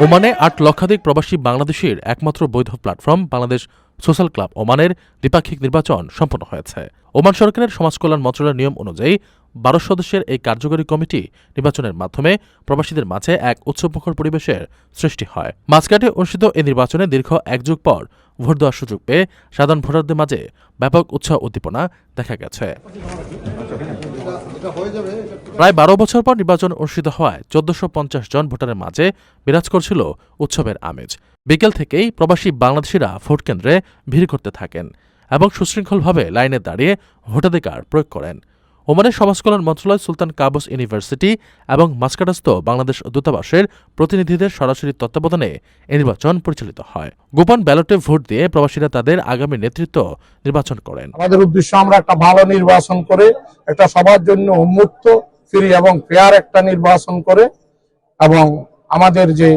ওমানে ৮ লক্ষাধিক প্রবাসী বাংলাদেশির একমাত্র বৈধ প্ল্যাটফর্ম বাংলাদেশ সোশ্যাল ক্লাব ওমানের দ্বিপাক্ষিক নির্বাচন সম্পন্ন হয়েছে। ওমান সরকারের সমাজকল্যাণ মন্ত্রণালয়ের নিয়ম অনুযায়ী ১২ সদস্যের এই কার্যকরী কমিটি নির্বাচনের মাধ্যমে প্রবাসীদের মাঝে এক উৎসবমুখর পরিবেশের সৃষ্টি হয়। মাঝখাটে অনুষ্ঠিত এই নির্বাচনে দীর্ঘ এক যুগ পর ভোট দেওয়ার সুযোগ পেয়ে সাধারণ ভোটারদের মাঝে ব্যাপক উৎসাহ উদ্দীপনা দেখা গেছে। প্রায় ১২ বছর পর নির্বাচন অনুষ্ঠিত হওয়ায় ১৪৫০ জন ভোটারের মাঝে বিরাজ করছিল উৎসবের আমেজ। বিকেল থেকেই প্রবাসী বাংলাদেশিরা ভোট কেন্দ্রে ভিড় করতে থাকেন এবং সুশৃঙ্খলভাবে লাইনে দাঁড়িয়ে ভোটাধিকার প্রয়োগ করেন। ওমানের সমাজকল্যাণ মন্ত্রণালয় সুলতান কাবুস ইউনিভার্সিটি এবং মাস্কাটস্থ বাংলাদেশ দূতাবাসের প্রতিনিধিদের সরাসরি তত্ত্বাবধানে এই নির্বাচন পরিচালিত হয়। গোপন ব্যালটে ভোট দিয়ে প্রবাসীরা তাদের আগামী নেতৃত্ব নির্বাচন করেন। আমাদের উদ্দেশ্য আমরা একটা ভালো নির্বাচন করে একটা সবার জন্য উন্মুক্ত, ফ্রি এবং ফেয়ার একটা নির্বাচন করে এবং আমাদের যে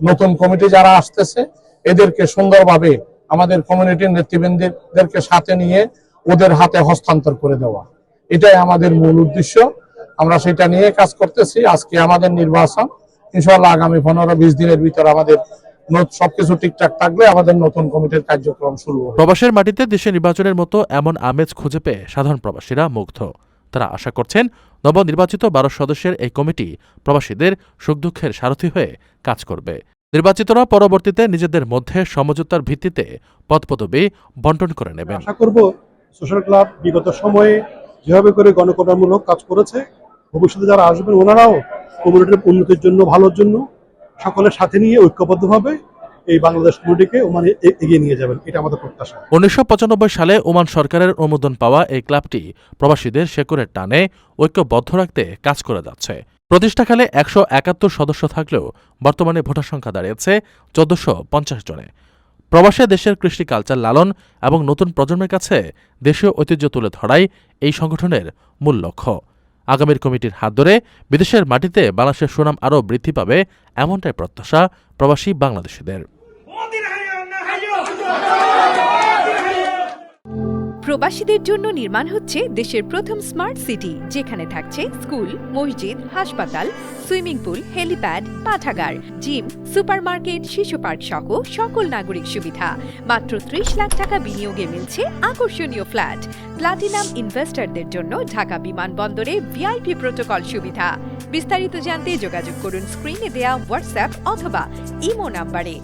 নতুন কমিটি যারা আসতেছে এদেরকে সুন্দরভাবে আমাদের কমিউনিটির নেতৃবৃন্দদেরকে সাথে নিয়ে ওদের হাতে হস্তান্তর করে দেওয়া, এটাই আমাদের মূল উদ্দেশ্য। আমরা সেটা নিয়ে কাজ করতেছি। আজকে আমাদের নির্বাচন, ইনশাআল্লাহ আগামী ১৫-২০ দিনের ভিতর আমাদের সবকিছু ঠিকঠাক থাকলে আমাদের নতুন কমিটির কার্যক্রম শুরু হবে। প্রবাসের মাটিতে দেশে নির্বাচনের মতো এমন আমেজ খুঁজে পেয়ে সাধারণ প্রবাসীরা মুগ্ধ। তারা আশা করছেন নবনির্বাচিত ১২ সদস্যের এই কমিটি প্রবাসীদের সুখ দুঃখের সারথি হয়ে কাজ করবে। নির্বাচিতরা পরবর্তীতে নিজেদের মধ্যে সমঝোতার ভিত্তিতে পদপদবি বন্টন করে নেবেন। আশা করব সোশ্যাল ক্লাব বিগত সময়ে যেভাবে করে গণকল্যাণমূলক কাজ করেছে, ভবিষ্যতে যারা আসবেন ওনারাও কমিউনিটির উন্নতির জন্য, ভালোর জন্য সকলের সাথে নিয়ে ঐক্যবদ্ধভাবে এই বাংলাদেশ কমিটিকে ওমানে এগিয়ে নিয়ে যাবেন, এটা আমাদের প্রত্যাশা। ১৯৯৫ সালে ওমান সরকারের অনুমোদন পাওয়া এই ক্লাবটি প্রবাসীদের শেকড়ের টানে ঐক্যবদ্ধ রাখতে কাজ করে যাচ্ছে। প্রতিষ্ঠাকালে ১৭১ সদস্য থাকলেও বর্তমানে ভোটার সংখ্যা দাঁড়িয়েছে ১৪৫০ জনে। প্রবাসে দেশের কৃষ্টি কালচার লালন এবং নতুন প্রজন্মের কাছে দেশীয় ঐতিহ্য তুলে ধরাই এই সংগঠনের মূল লক্ষ্য। আগামীর কমিটির হাত ধরে বিদেশের মাটিতে বাংলাদেশের সুনাম আরও বৃদ্ধি পাবে, এমনটাই প্রত্যাশা প্রবাসী বাংলাদেশিদের। প্রবাসীদের জন্য নির্মাণ হচ্ছে দেশের প্রথম স্মার্ট সিটি, যেখানে থাকছে স্কুল, মসজিদ, হাসপাতাল, সুইমিং পুল, হেলিপ্যাড, পাঠাগার, জিম, সুপারমার্কেট, শিশু পার্ক সহ সকল নাগরিক সুবিধা। মাত্র ৩০ লাখ টাকা বিনিয়োগে মিলছে আকর্ষণীয় ফ্ল্যাট। প্লাটিনাম ইনভেস্টরদের জন্য ঢাকা বিমানবন্দরে ভিআইপি প্রোটোকল সুবিধা। বিস্তারিত জানতে যোগাযোগ করুন স্ক্রিনে দেয়া হোয়াটসঅ্যাপ অথবা ইমো নাম্বারে।